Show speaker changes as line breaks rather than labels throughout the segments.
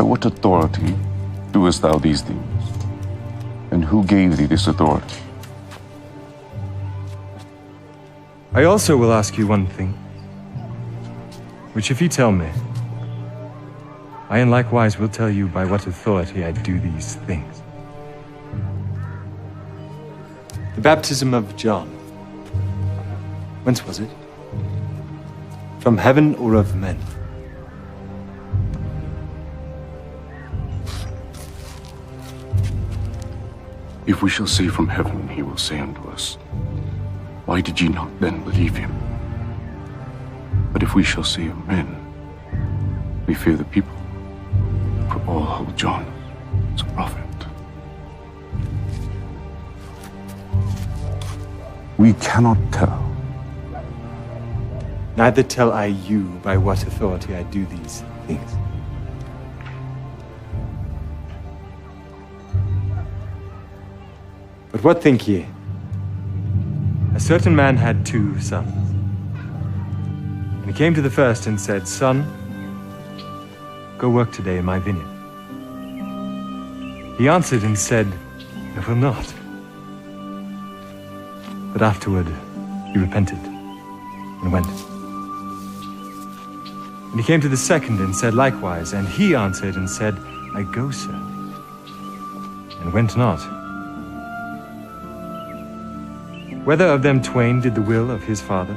what authority doest thou these things? And who gave thee this authority?
I also will ask you one thing, which if you tell me, I in likewise will tell you by what authority I do these things. The baptism of John, whence was it? From heaven or of men?
If we shall say from heaven, he will say unto us, why did ye not then believe him? But if we shall say of men, we fear the people, for all hold John as a prophet. We cannot tell.
Neither tell I you by what authority I do these things. But what think ye? A certain man had 2 sons. And he came to the first and said, Son, go work today in my vineyard. He answered and said, I will not. But afterward he repented and went. And he came to the second and said likewise, and he answered and said, I go, sir, and went not. Whether of them twain did the will of his father?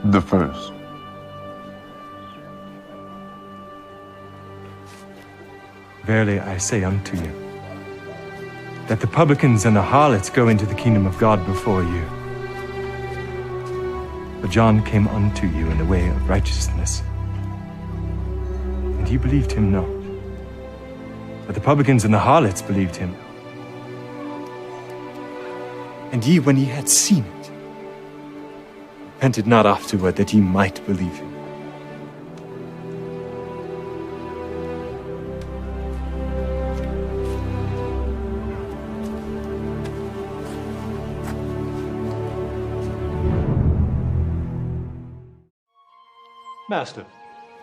The first.
Verily I say unto you, that the publicans and the harlots go into the kingdom of God before you. But John came unto you in the way of righteousness, and ye believed him not. But the publicans and the harlots believed him. And ye, when ye had seen it, repented not afterward that ye might believe him.
Master,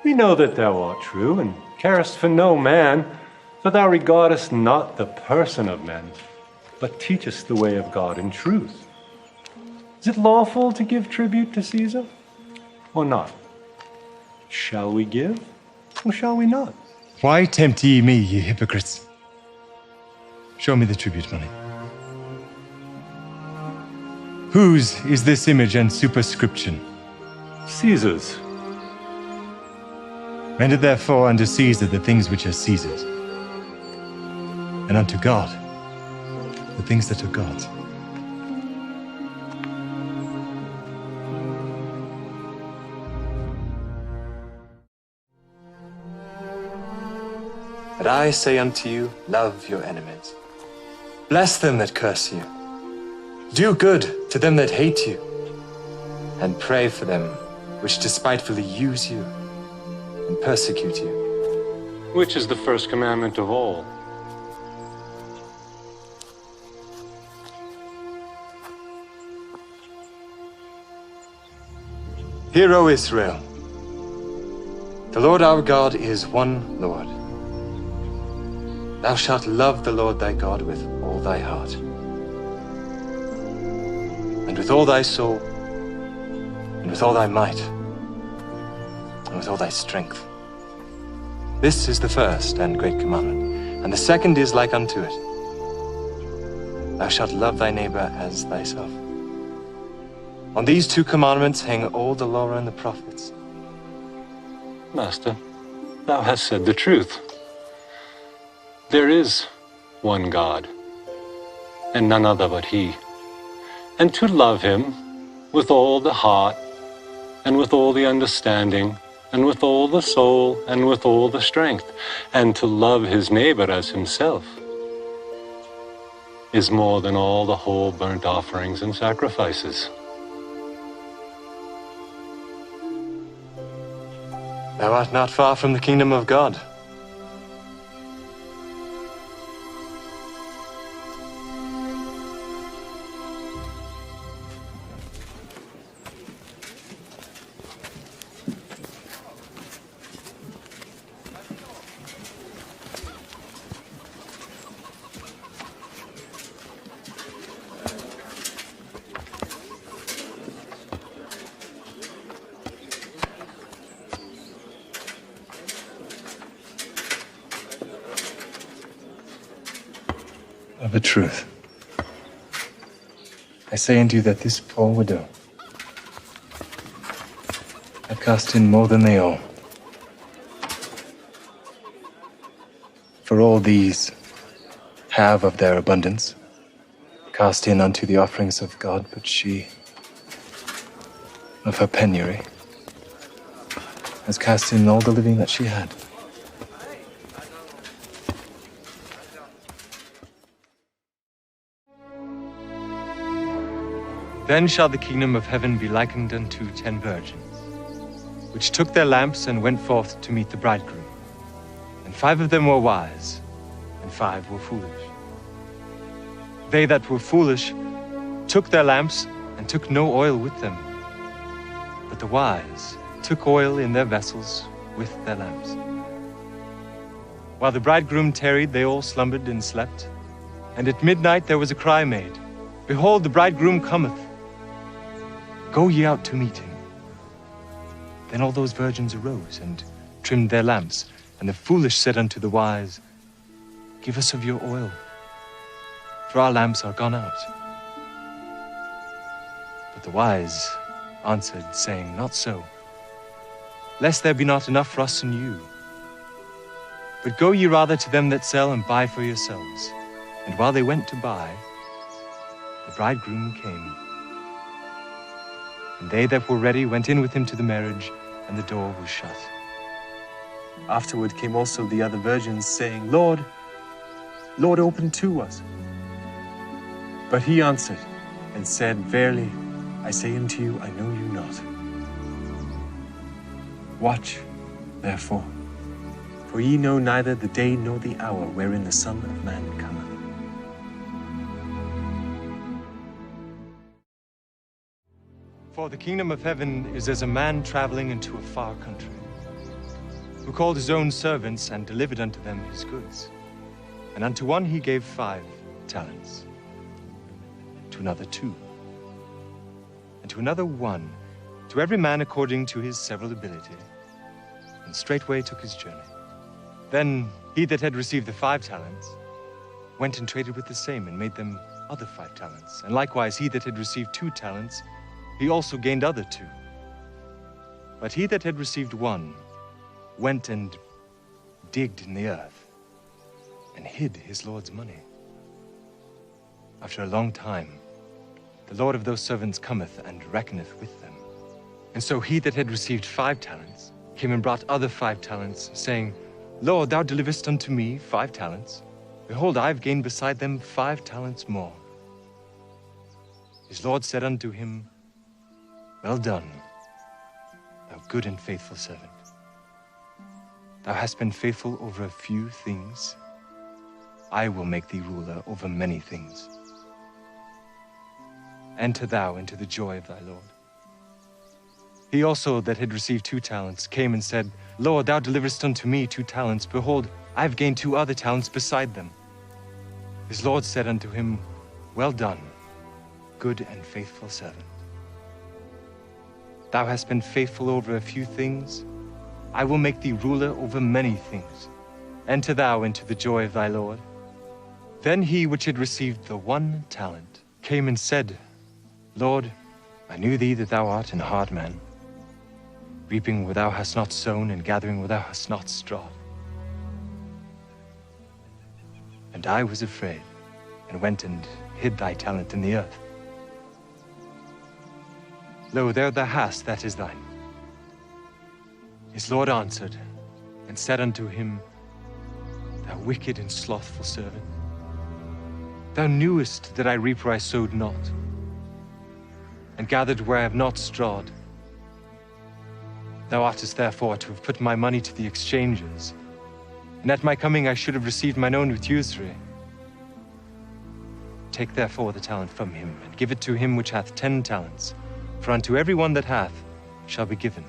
we know that thou art true, and carest for no man, for thou regardest not the person of men, but teachest the way of God in truth. Is it lawful to give tribute to Caesar, or not? Shall we give, or shall we not?
Why tempt ye me, ye hypocrites? Show me the tribute money. Whose is this image and superscription?
Caesar's.
Render therefore unto Caesar the things which are Caesar's, and unto God the things that are God's. But I say unto you, love your enemies. Bless them that curse you. Do good to them that hate you. And pray for them which despitefully use you and persecute you.
Which is the first commandment of all?
Hear, O Israel, the Lord our God is one Lord. Thou shalt love the Lord thy God with all thy heart, and with all thy soul, and with all thy might, and with all thy strength. This is the first and great commandment, and the second is like unto it. Thou shalt love thy neighbor as thyself. On these 2 commandments hang all the law and the prophets.
Master, thou hast said the truth. There is one God, and none other but He. And to love Him with all the heart, and with all the understanding, and with all the soul, and with all the strength, and to love his neighbor as himself, is more than all the whole burnt offerings and sacrifices.
Thou art not far from the kingdom of God. Of a truth, I say unto you that this poor widow hath cast in more than they owe. For all these have of their abundance cast in unto the offerings of God, but she, of her penury, has cast in all the living that she had. Then shall the kingdom of heaven be likened unto 10 virgins, which took their lamps and went forth to meet the bridegroom. And 5 of them were wise, and 5 were foolish. They that were foolish took their lamps and took no oil with them. But the wise took oil in their vessels with their lamps. While the bridegroom tarried, they all slumbered and slept. And at midnight there was a cry made, Behold, the bridegroom cometh. Go ye out to meet him. Then all those virgins arose and trimmed their lamps. And the foolish said unto the wise, Give us of your oil, for our lamps are gone out. But the wise answered, saying, Not so, lest there be not enough for us and you. But go ye rather to them that sell and buy for yourselves. And while they went to buy, the bridegroom came. And they that were ready went in with him to the marriage, and the door was shut. Afterward came also the other virgins, saying, Lord, Lord, open to us. But he answered and said, Verily, I say unto you, I know you not. Watch, therefore, for ye know neither the day nor the hour wherein the Son of Man cometh. For the kingdom of heaven is as a man traveling into a far country, who called his own servants and delivered unto them his goods. And unto one he gave 5 talents, to another 2, and to another 1, to every man according to his several ability. And straightway took his journey. Then he that had received the 5 talents went and traded with the same, and made them other 5 talents. And likewise he that had received 2 talents, he also gained other 2. But he that had received 1 went and digged in the earth, and hid his Lord's money. After a long time, the Lord of those servants cometh and reckoneth with them. And so he that had received 5 talents came and brought other 5 talents, saying, Lord, thou deliverest unto me 5 talents. Behold, I have gained beside them 5 talents more. His Lord said unto him, Well done, thou good and faithful servant. Thou hast been faithful over a few things. I will make thee ruler over many things. Enter thou into the joy of thy Lord. He also that had received 2 talents came and said, Lord, thou deliverest unto me 2 talents. Behold, I have gained 2 other talents beside them. His Lord said unto him, Well done, good and faithful servant. Thou hast been faithful over a few things. I will make thee ruler over many things. Enter thou into the joy of thy Lord. Then he which had received the 1 talent came and said, Lord, I knew thee that thou art an hard man, reaping where thou hast not sown, and gathering where thou hast not strawed. And I was afraid, and went and hid thy talent in the earth. Lo, there thou hast that is thine. His Lord answered, and said unto him, Thou wicked and slothful servant, thou knewest that I reap where I sowed not, and gathered where I have not strawed. Thou oughtest therefore to have put my money to the exchangers, and at my coming I should have received mine own with usury. Take therefore the talent from him, and give it to him which hath 10 talents. For unto every one that hath shall be given,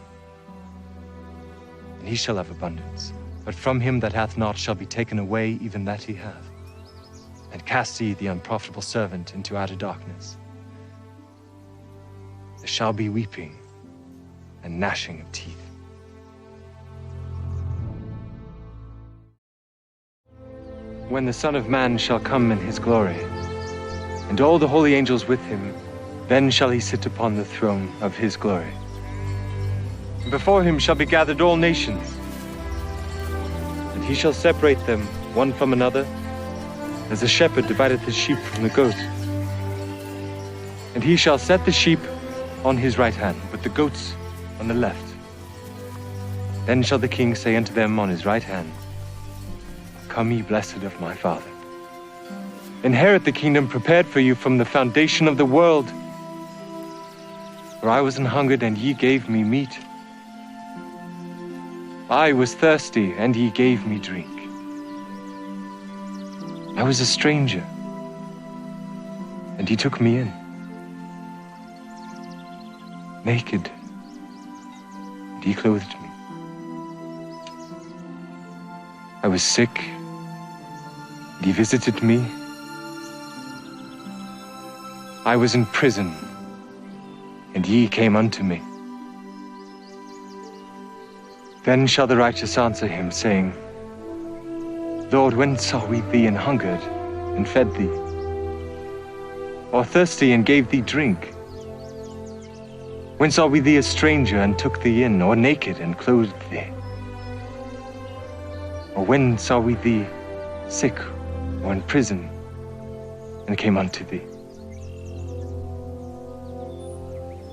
and he shall have abundance. But from him that hath not shall be taken away even that he hath. And cast ye the unprofitable servant into outer darkness. There shall be weeping and gnashing of teeth. when the Son of Man shall come in his glory, and all the holy angels with him, then shall he sit upon the throne of his glory. And before him shall be gathered all nations, and he shall separate them one from another, as a shepherd divideth his sheep from the goats. And he shall set the sheep on his right hand, but the goats on the left. Then shall the king say unto them on his right hand, Come ye blessed of my Father, inherit the kingdom prepared for you from the foundation of the world. For I was an hungered, and ye gave me meat. I was thirsty, and ye gave me drink. I was a stranger, and ye took me in. Naked, and ye clothed me. I was sick, and ye visited me. I was in prison, and ye came unto me. Then shall the righteous answer him, saying, Lord, when saw we thee an hungered, and fed thee? Or thirsty, and gave thee drink? When saw we thee a stranger, and took thee in? Or naked, and clothed thee? Or when saw we thee sick, or in prison, and came unto thee?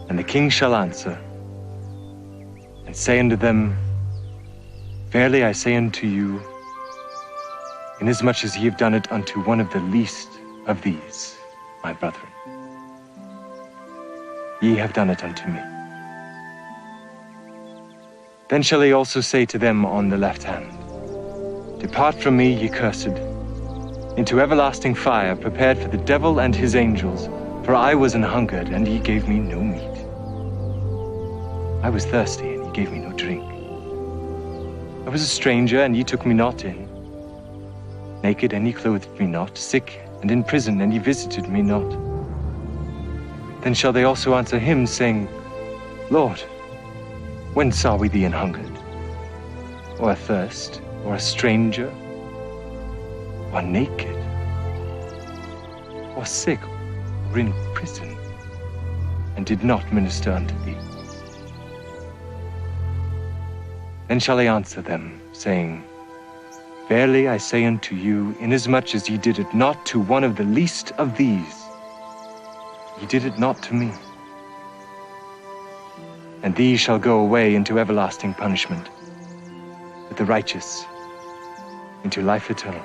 And the king shall answer, and say unto them, Verily I say unto you, inasmuch as ye have done it unto one of the least of these, my brethren, ye have done it unto me. Then shall he also say to them on the left hand, Depart from me, ye cursed, into everlasting fire, prepared for the devil and his angels. For I was an hungered, and ye gave me no meat. I was thirsty, and ye gave me no drink. I was a stranger, and ye took me not in. Naked, and ye clothed me not. Sick, and in prison, and ye visited me not. Then shall they also answer him, saying, Lord, when saw we thee an hungered, or athirst, or a stranger, or naked, or sick, or in prison, and did not minister unto thee? Then shall he answer them, saying, Verily I say unto you, inasmuch as ye did it not to one of the least of these, ye did it not to me. And these shall go away into everlasting punishment, but the righteous into life eternal.